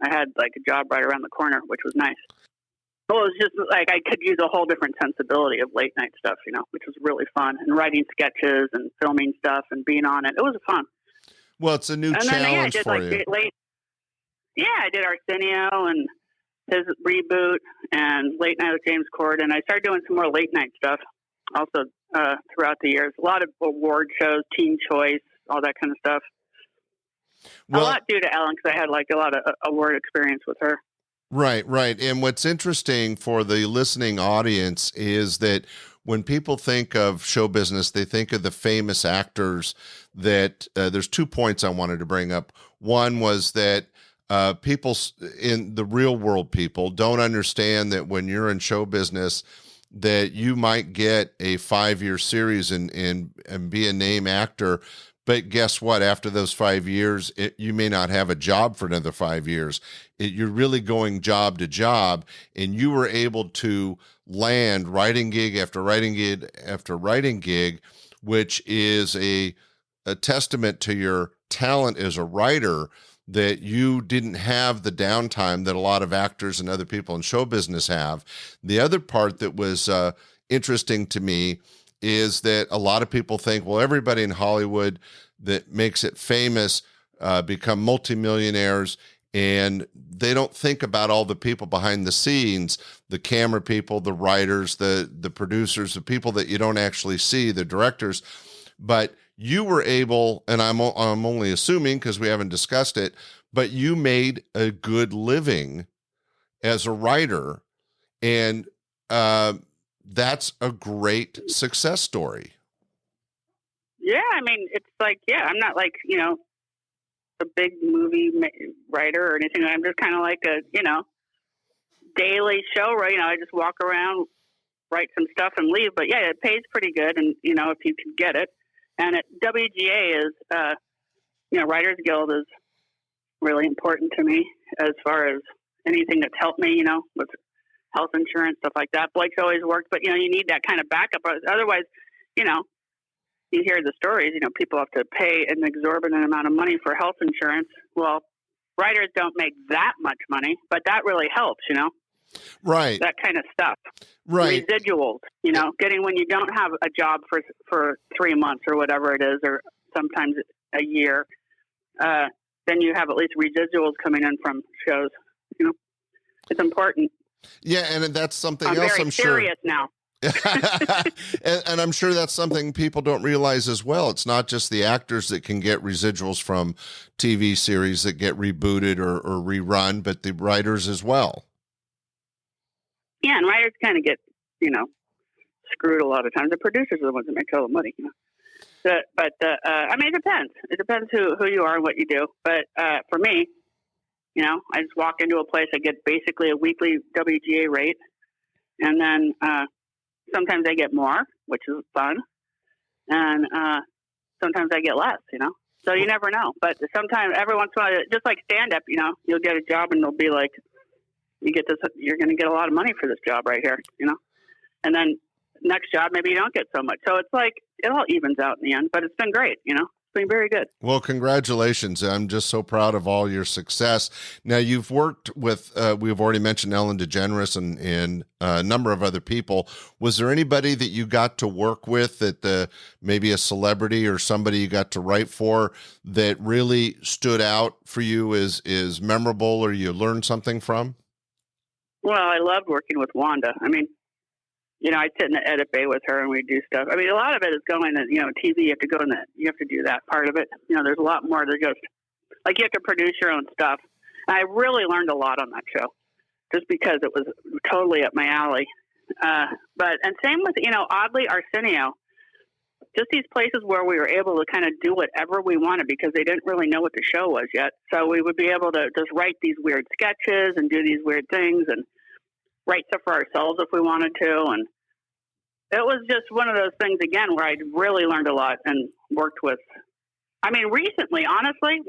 I had a job right around the corner, which was nice. Well, it was just I could use a whole different sensibility of late night stuff, which was really fun, and writing sketches and filming stuff and being on it. It was fun. Well, it's a new challenge for you. I did Arsenio and his reboot and Late Night with James Corden. I started doing some more late night stuff also throughout the years. A lot of award shows, Teen Choice, all that kind of stuff. Well, a lot due to Ellen, because I had a lot of award experience with her. Right. And what's interesting for the listening audience is that when people think of show business, they think of the famous actors that there's 2 points I wanted to bring up. One was that people in the real world, people don't understand that when you're in show business, that you might get a 5-year series and be a name actor. But guess what? After those 5 years, you may not have a job for another 5 years. You're really going job to job, and you were able to land writing gig after writing gig after writing gig which is a testament to your talent as a writer, that you didn't have the downtime that a lot of actors and other people in show business have. The other part that was interesting to me is that a lot of people think, well, everybody in Hollywood that makes it famous become multimillionaires, and they don't think about all the people behind the scenes, the camera people, the writers, the producers, the people that you don't actually see, the directors. But you were able, and I'm only assuming because we haven't discussed it, but you made a good living as a writer, and that's a great success story. Yeah, I mean, it's like, I'm not like, a big movie writer or anything. I'm just kind of like a, daily show, right? I just walk around, write some stuff and leave. But yeah, it pays pretty good. And, if you can get it. And at WGA is, Writers Guild is really important to me as far as anything that's helped me, with health insurance, stuff like that. Blake's always worked, but, you need that kind of backup. Otherwise, you hear the stories, people have to pay an exorbitant amount of money for health insurance. Well, writers don't make that much money, but that really helps, Right. That kind of stuff. Right. Residuals, getting when you don't have a job for 3 months or whatever it is, or sometimes a year, then you have at least residuals coming in from shows. It's important. Yeah, and that's something else. I'm I'm serious sure. now. and I'm sure that's something people don't realize as well. It's not just the actors that can get residuals from TV series that get rebooted or rerun, but the writers as well. Yeah, and writers kind of get, screwed a lot of times. The producers are the ones that make all the money. But I mean, it depends. It depends who you are and what you do. But for me, I just walk into a place, I get basically a weekly WGA rate, and then sometimes I get more, which is fun, and sometimes I get less, So you never know. But sometimes, every once in a while, just like stand-up, you'll get a job and they'll be like, you get this, you're going to get a lot of money for this job right here, And then next job, maybe you don't get so much. So it's like, it all evens out in the end, but it's been great, It's been very good. Well, congratulations. I'm just so proud of all your success. Now, you've worked with, we've already mentioned Ellen DeGeneres and a number of other people. Was there anybody that you got to work with that maybe a celebrity or somebody you got to write for that really stood out for you as memorable, or you learned something from? Well, I loved working with Wyanda. I mean, I'd sit in the edit bay with her and we'd do stuff. I mean, a lot of it is going to, TV, you have to go in that, you have to do that part of it. There's a lot more to just, like, you have to produce your own stuff. And I really learned a lot on that show just because it was totally up my alley. And same with, oddly, Arsenio, just these places where we were able to kind of do whatever we wanted because they didn't really know what the show was yet. So we would be able to just write these weird sketches and do these weird things and write stuff for ourselves if we wanted to. And it was just one of those things, again, where I really learned a lot and worked with. I mean, recently, honestly,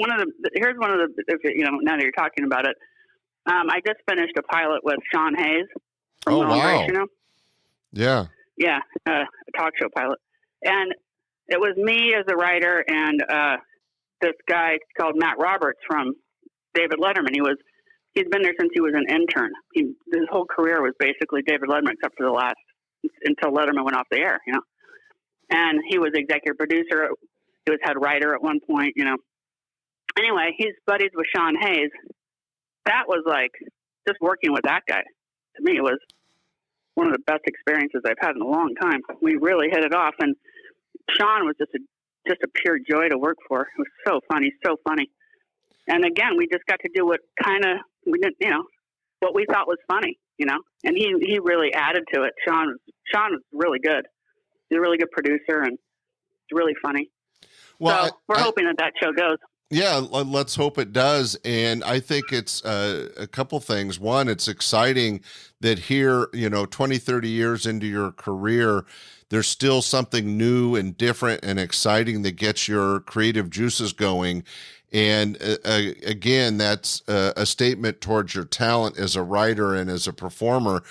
here's one of the, now that you're talking about it, I just finished a pilot with Sean Hayes from Oh, Will wow. and Grace, Yeah. Yeah, a talk show pilot. And it was me as a writer and this guy called Matt Roberts from David Letterman. He's been there since he was an intern. His whole career was basically David Letterman, except for the last, until Letterman went off the air, And he was executive producer. He was head writer at one point, Anyway, he's buddies with Sean Hayes. That was like, just working with that guy, to me, it was one of the best experiences I've had in a long time. We really hit it off. And Sean was just a pure joy to work for. It was so funny. And again, we just got to do what we didn't, what we thought was funny, and he really added to it. Sean was really good. He's a really good producer and it's really funny. Well, so we're hoping that show goes. Yeah, let's hope it does. And I think it's a couple things. One, it's exciting that here, 20, 30 years into your career, there's still something new and different and exciting that gets your creative juices going. And again, that's a statement towards your talent as a writer and as a performer,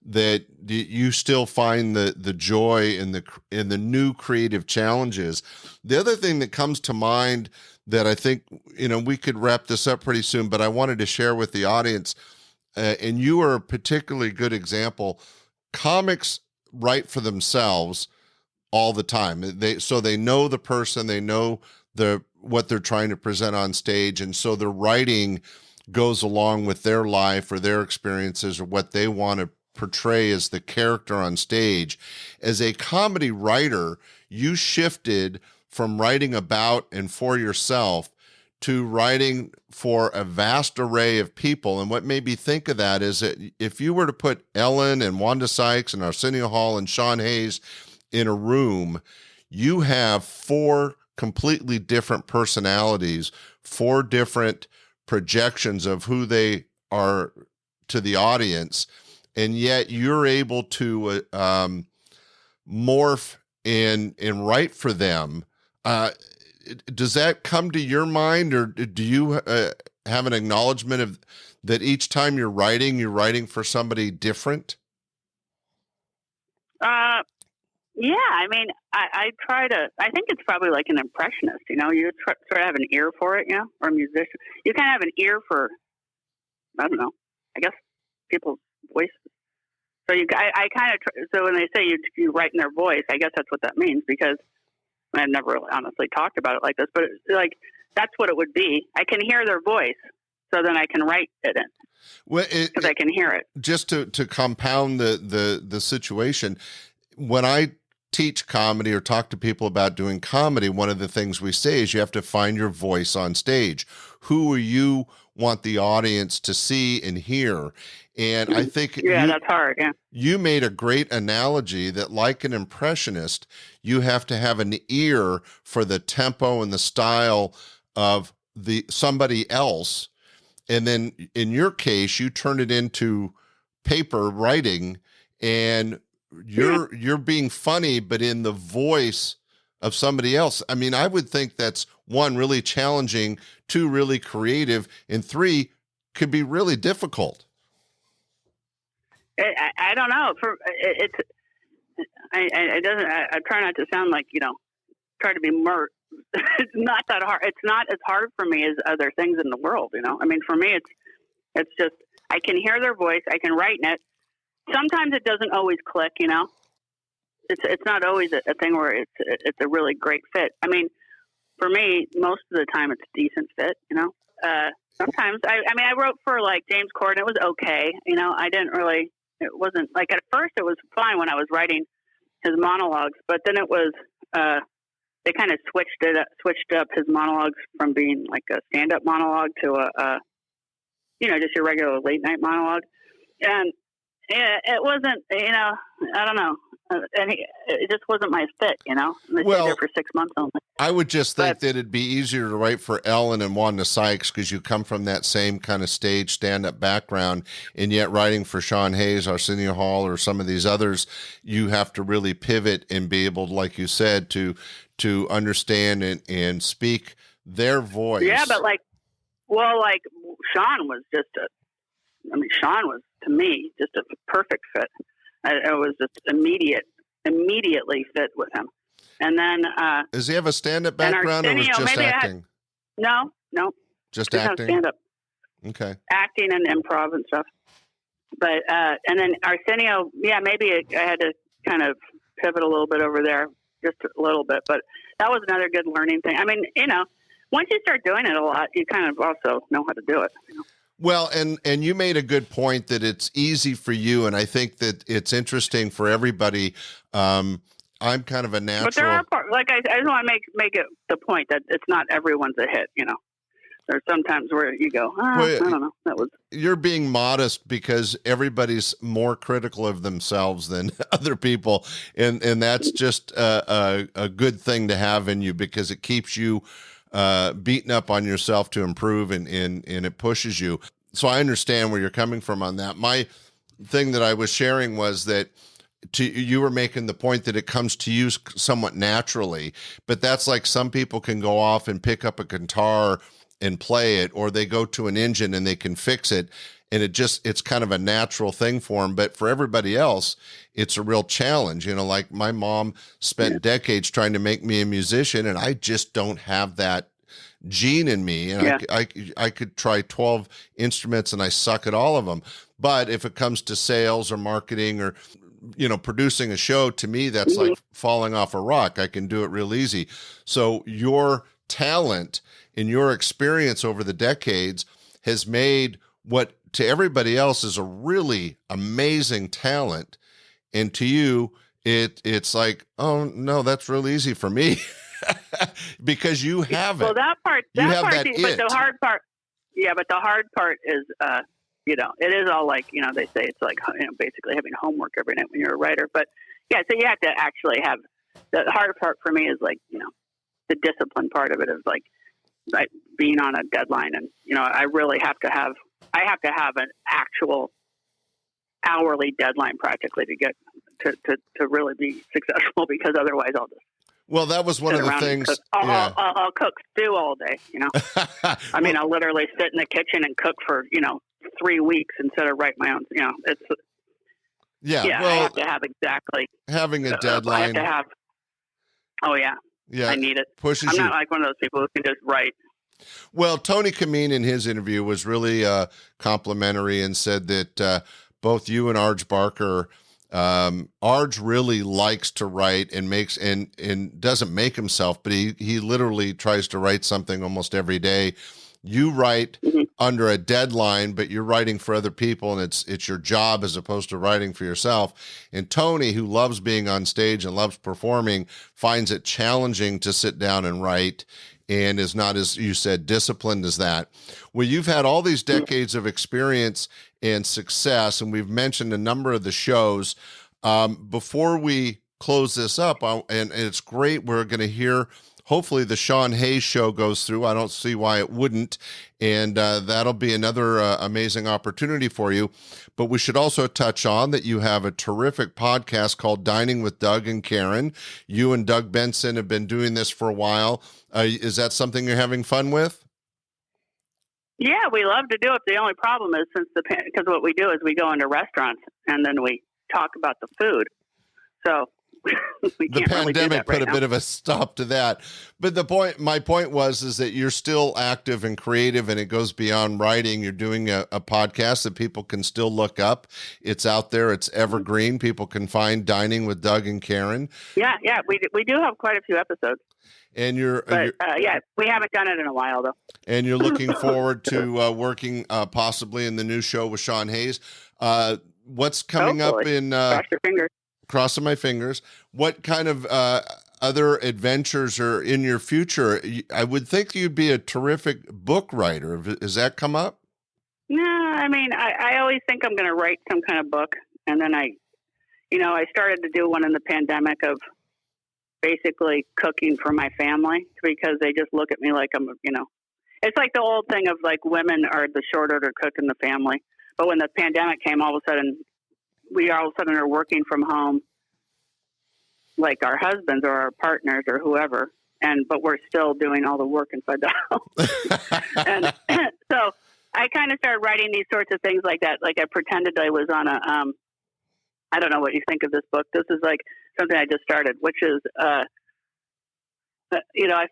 that you still find the joy in the new creative challenges. The other thing that comes to mind that I think, we could wrap this up pretty soon, but I wanted to share with the audience, and you are a particularly good example. Comics write for themselves all the time. They know the person, they know what they're trying to present on stage, and so the writing goes along with their life or their experiences or what they want to portray as the character on stage. As a comedy writer, you shifted from writing about and for yourself to writing for a vast array of people. And what made me think of that is that if you were to put Ellen and Wyanda Sykes and Arsenio Hall and Sean Hayes in a room, you have 4 completely different personalities, 4 different projections of who they are to the audience, and yet you're able to morph and write for them. Does that come to your mind, or do you have an acknowledgement of that each time you're writing for somebody different? Yeah, I mean, I try to. I think it's probably like an impressionist. You sort of have an ear for it, or a musician. You kind of have an ear for, I don't know, I guess people's voices. So I kind of. So when they say you write in their voice, I guess that's what that means, because I've never really honestly talked about it like this, but like that's what it would be. I can hear their voice, so then I can write it in. Well, because I can hear it. Just to compound the situation, when I teach comedy or talk to people about doing comedy, one of the things we say is you have to find your voice on stage. Who you want the audience to see and hear. And I think that's hard. Yeah. You made a great analogy that, like an impressionist, you have to have an ear for the tempo and the style of somebody else. And then in your case, you turn it into paper writing, and you're being funny, but in the voice of somebody else. I mean, I would think that's 1, really challenging, 2, really creative, and 3, could be really difficult. I don't know. I try not to sound like, try to be more. It's not that hard. It's not as hard for me as other things in the world. I mean, for me, it's just, I can hear their voice. I can write in it. Sometimes it doesn't always click, it's not always a thing where it's a really great fit. I mean, for me, most of the time it's a decent fit, sometimes I wrote for like James Corden. It was okay. I didn't really, it wasn't like, at first it was fine when I was writing his monologues, but then it was, they kind of switched up his monologues from being like a stand-up monologue to just your regular late night monologue. And it wasn't, I don't know. And it just wasn't my fit, They stayed there for 6 months only. I would just think that it'd be easier to write for Ellen and Wyanda Sykes because you come from that same kind of stage stand-up background, and yet writing for Sean Hayes, Arsenio Hall, or some of these others, you have to really pivot and be able, like you said, to understand and speak their voice. Yeah, but Sean was Sean was, to me, just a perfect fit. I was just immediately fit with him. And then does he have a stand-up background, or was just acting? No, just acting. Stand-up. Okay, acting and improv and stuff. But and then Arsenio, maybe I had to kind of pivot a little bit over there, just a little bit. But that was another good learning thing. I mean, once you start doing it a lot, you kind of also know how to do it. Well, and you made a good point that it's easy for you, and I think that it's interesting for everybody. I'm kind of a natural. But there are I just want to make it the point that it's not everyone's a hit. There's sometimes where you go, I don't know. You're being modest because everybody's more critical of themselves than other people, and that's just a good thing to have in you because it keeps you beating up on yourself to improve, and it pushes you. So I understand where you're coming from on that. My thing that I was sharing was that you were making the point that it comes to you somewhat naturally, but that's like some people can go off and pick up a guitar and play it, or they go to an engine and they can fix it. And it's kind of a natural thing for them. But for everybody else, it's a real challenge. Like my mom spent decades trying to make me a musician, and I just don't have that gene in me. And I could try 12 instruments and I suck at all of them. But if it comes to sales or marketing or, producing a show, to me, that's like falling off a rock. I can do it real easy. So your talent and your experience over the decades has made what to everybody else is a really amazing talent. And to you, it's like, oh no, that's real easy for me. Because you have it. Well, that part, but the hard part, but the hard part is, it is all like, they say it's like, basically having homework every night when you're a writer. But yeah, so you have to actually have, the hard part for me is like, the discipline part of it is like being on a deadline. And, I really have to have an actual hourly deadline practically to get to really be successful, because otherwise I'll just, well, that was one of the things. I'll cook stew all day, I mean, I'll literally sit in the kitchen and cook for, 3 weeks instead of write my own, it's. Yeah. Yeah. Well, I have to have exactly. Having a deadline. I have to have. Oh yeah. Yeah. I need it. Pushes I'm you. not like one of those people who can just write. Well, Tony Kameen in his interview was really complimentary and said that both you and Arj Barker, Arj really likes to write and makes and doesn't make himself, but he literally tries to write something almost every day. You write under a deadline, but you're writing for other people, and it's your job as opposed to writing for yourself. And Tony, who loves being on stage and loves performing, finds it challenging to sit down and write, and is not, as you said, disciplined as that. Well, you've had all these decades of experience and success, and we've mentioned a number of the shows. Before we close this up, and it's great, we're going to hear, hopefully the Sean Hayes show goes through. I don't see why it wouldn't, and that'll be another amazing opportunity for you. But we should also touch on that you have a terrific podcast called Dining with Doug and Karen. You and Doug Benson have been doing this for a while. Is that something you're having fun with? Yeah, we love to do it. The only problem is because what we do is we go into restaurants and then we talk about the food. So the pandemic put a bit of a stop to that. But my point is that you're still active and creative, and it goes beyond writing. You're doing a podcast that people can still look up. It's out there. It's evergreen. People can find Dining with Doug and Karen. Yeah. We do have quite a few episodes. And we haven't done it in a while though. And you're looking forward to working possibly in the new show with Sean Hayes. What's coming up in? Cross your fingers. Crossing my fingers. What kind of other adventures are in your future? I would think you'd be a terrific book writer. Has that come up? No, I mean, I always think I'm going to write some kind of book. And then I started to do one in the pandemic of basically cooking for my family, because they just look at me like I'm, it's like the old thing of like women are the short order cook in the family. But when the pandemic came, all of a sudden, we all of a sudden are working from home, like our husbands or our partners or whoever, but we're still doing all the work inside the house. And so I kind of started writing these sorts of things like that. Like I pretended I was on I don't know what you think of this book. This is like something I just started, which is, I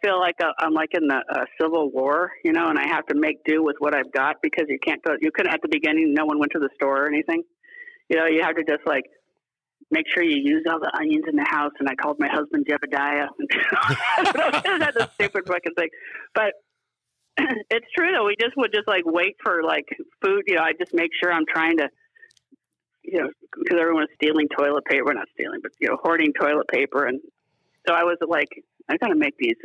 feel like I'm like in the Civil War, and I have to make do with what I've got, because you couldn't at the beginning, no one went to the store or anything. You have to just like make sure you use all the onions in the house. And I called my husband Jebediah. That's a stupid fucking thing. But it's true though. We would just like wait for like food. I just make sure I'm trying to, because everyone was stealing toilet paper. We're not stealing, but hoarding toilet paper. And so I was like, I got to make these,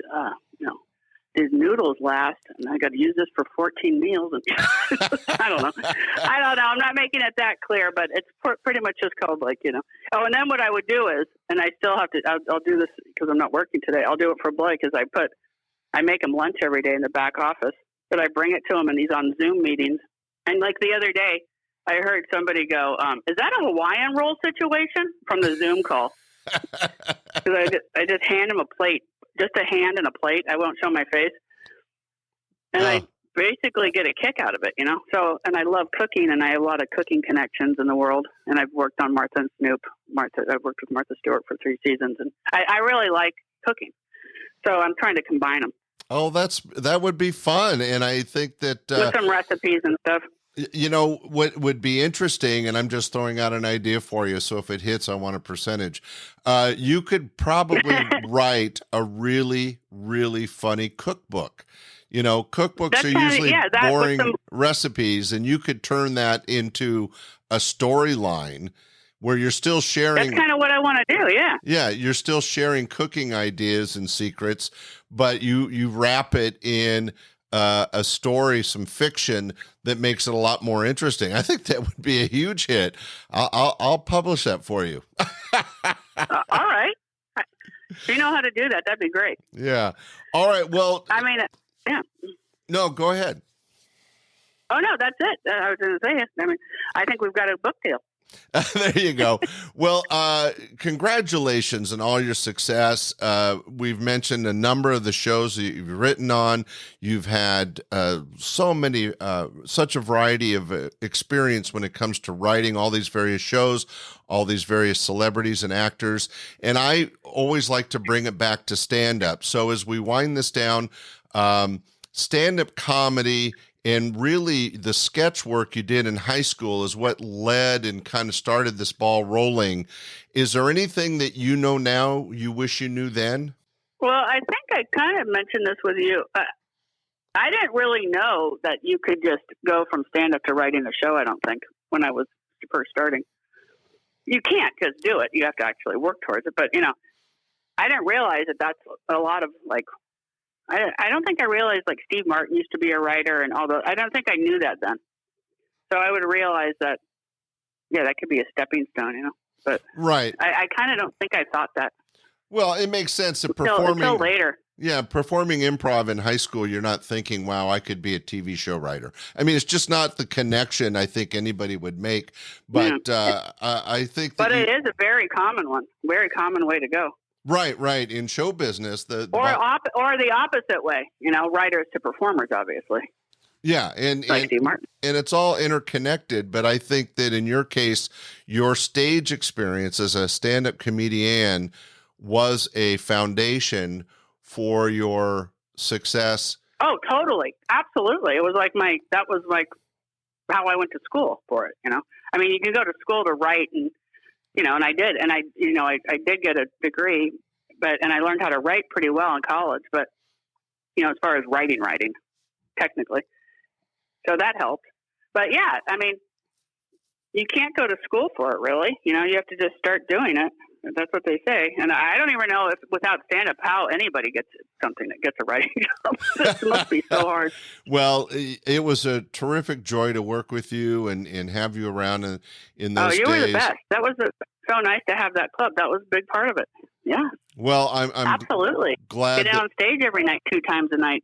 these noodles last, and I got to use this for 14 meals. And I don't know. I'm not making it that clear, but it's pretty much just called like, Oh, and then what I would do is, and I still have to, I'll do this because I'm not working today. I'll do it for Blake, is I make him lunch every day in the back office, but I bring it to him and he's on Zoom meetings. And like the other day, I heard somebody go, is that a Hawaiian roll situation from the Zoom call? Because I just hand him a plate. Just a hand and a plate. I won't show my face. And basically get a kick out of it, So, and I love cooking, and I have a lot of cooking connections in the world. And I've worked on Martha and Snoop. I've worked with Martha Stewart for 3 seasons, and I really like cooking. So I'm trying to combine them. Oh, that would be fun, and I think that with some recipes and stuff. What would be interesting, and I'm just throwing out an idea for you, so if it hits, I want a percentage. You could probably write a really, really funny cookbook. Cookbooks are usually boring recipes, and you could turn that into a storyline where you're still sharing. That's kind of what I want to do, yeah. Yeah, you're still sharing cooking ideas and secrets, but you wrap it in a story, some fiction that makes it a lot more interesting. I think that would be a huge hit. I'll publish that for you. All right. If you know how to do that, that'd be great. Yeah. All right. Well, I mean, yeah. No, go ahead. Oh, no, that's it. I was going to say it. I mean, I think we've got a book deal. There you go. Well, congratulations on all your success. We've mentioned a number of the shows that you've written on. You've had such a variety of experience when it comes to writing all these various shows, all these various celebrities and actors. And I always like to bring it back to stand-up. So as we wind this down, stand-up comedy and really the sketch work you did in high school is what led and kind of started this ball rolling. Is there anything that you know now you wish you knew then? Well, I think I kind of mentioned this with you. I didn't really know that you could just go from stand-up to writing a show, I don't think, when I was first starting. You can't just do it. You have to actually work towards it. But, I didn't realize that that's a lot of, I don't think I realized Steve Martin used to be a writer and all those. I don't think I knew that then. So I would realize that, that could be a stepping stone, But right. I kind of don't think I thought that. Well, it makes sense that until later. Yeah, performing improv in high school, you're not thinking, wow, I could be a TV show writer. I mean, it's just not the connection I think anybody would make. But I think that it is a very common one, very common way to go. Right. In show business, or the opposite way, writers to performers, obviously. Yeah, and Steve Martin. And it's all interconnected. But I think that in your case, your stage experience as a stand-up comedian was a foundation for your success. Oh, totally, absolutely. It was that was how I went to school for it. I mean, you can go to school to write and. And I did, and I did get a degree, and I learned how to write pretty well in college, but, as far as writing, technically. So that helped. But yeah, I mean, you can't go to school for it really. You have to just start doing it. That's what they say. And I don't even know if without stand-up how anybody gets something that gets a writing job. It must be so hard. Well, it was a terrific joy to work with you and have you around in those days. Oh, you were the best. That was so nice to have that club. That was a big part of it. Yeah. Well, I'm absolutely glad. Get on stage every night, 2 times a night,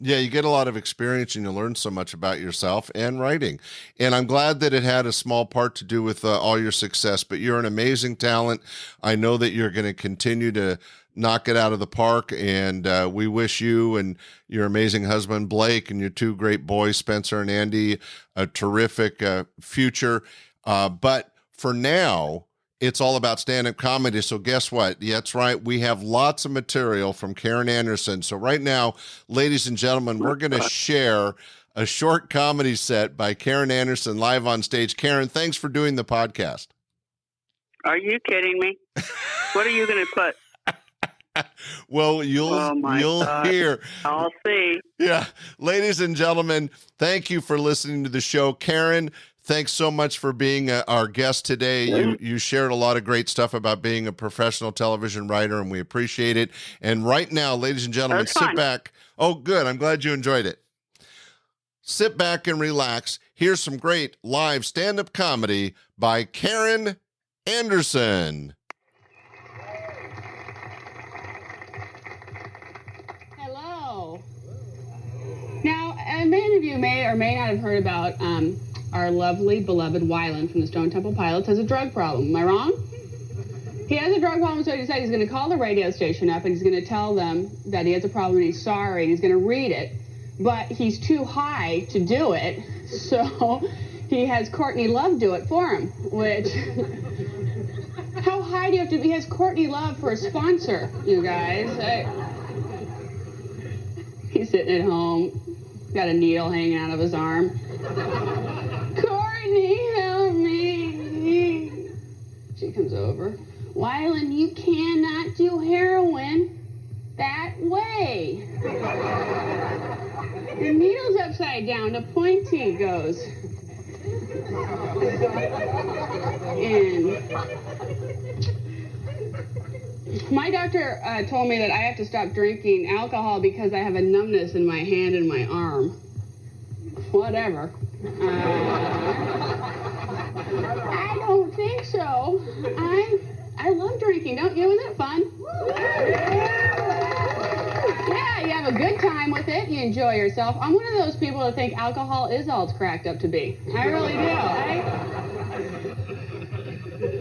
Yeah, you get a lot of experience and you learn so much about yourself and writing. And I'm glad that it had a small part to do with all your success, but you're an amazing talent. I know that you're going to continue to knock it out of the park, and we wish you and your amazing husband, Blake, and your 2 great boys, Spencer and Andy, a terrific future. But for now, it's all about stand-up comedy. So guess what? Yeah, that's right. We have lots of material from Karen Anderson. So right now, ladies and gentlemen, we're going to share a short comedy set by Karen Anderson live on stage. Karen, thanks for doing the podcast. Are you kidding me? What are you going to put? Well, you'll hear. I'll see. Yeah. Ladies and gentlemen, thank you for listening to the show. Karen, thanks so much for being our guest today. You shared a lot of great stuff about being a professional television writer, and we appreciate it. And right now, ladies and gentlemen, sit back. Oh, good. I'm glad you enjoyed it. Sit back and relax. Here's some great live stand-up comedy by Karen Anderson. Hello. Now, many of you may or may not have heard about our lovely, beloved Wyland from the Stone Temple Pilots has a drug problem. Am I wrong? He has a drug problem, so he decided he's going to call the radio station up and he's going to tell them that he has a problem and he's sorry and he's going to read it. but he's too high to do it, so he has Courtney Love do it for him, which... How high do you have to be? He has Courtney Love for a sponsor, you guys. He's sitting at home, got a needle hanging out of his arm. Courtney, help me. She comes over. Wyland, you cannot do heroin that way. The needle's upside down, the pointy goes in. My doctor told me that I have to stop drinking alcohol because I have a numbness in my hand and my arm. Whatever. I don't think so. I love drinking, don't you? Isn't it fun? Yeah, you have a good time with it. You enjoy yourself. I'm one of those people that think alcohol is all it's cracked up to be. I really do.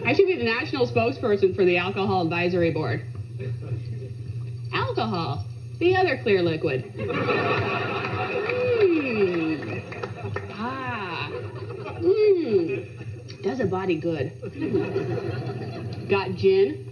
I should be the national spokesperson for the Alcohol Advisory Board. Alcohol, the other clear liquid. Does a body good. Got gin?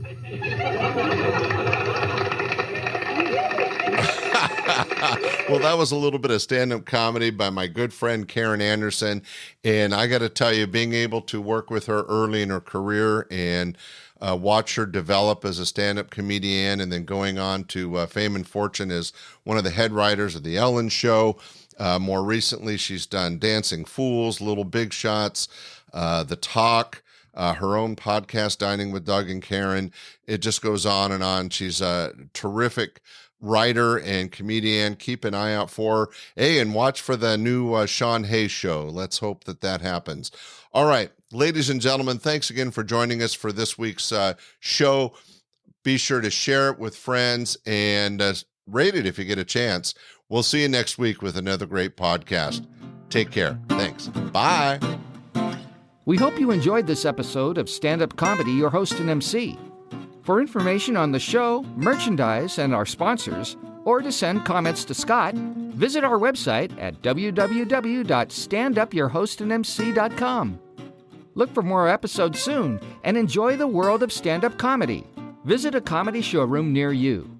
Well, that was a little bit of stand-up comedy by my good friend Karen Anderson, and I got to tell you, being able to work with her early in her career and watch her develop as a stand-up comedian, and then going on to fame and fortune as one of the head writers of The Ellen Show. More recently, she's done Dancing Fools, Little Big Shots, The Talk, her own podcast, Dining with Doug and Karen. It just goes on and on. She's a terrific writer and comedian. Keep an eye out for her. Hey, and watch for the new Sean Hayes show. Let's hope that happens. All right, ladies and gentlemen, thanks again for joining us for this week's show. Be sure to share it with friends and rate it if you get a chance. We'll see you next week with another great podcast. Take care. Thanks. Bye. We hope you enjoyed this episode of Stand-Up Comedy, your host and MC. For information on the show, merchandise, and our sponsors, or to send comments to Scott, visit our website at www.standupyourhostandmc.com. Look for more episodes soon and enjoy the world of stand-up comedy. Visit a comedy showroom near you.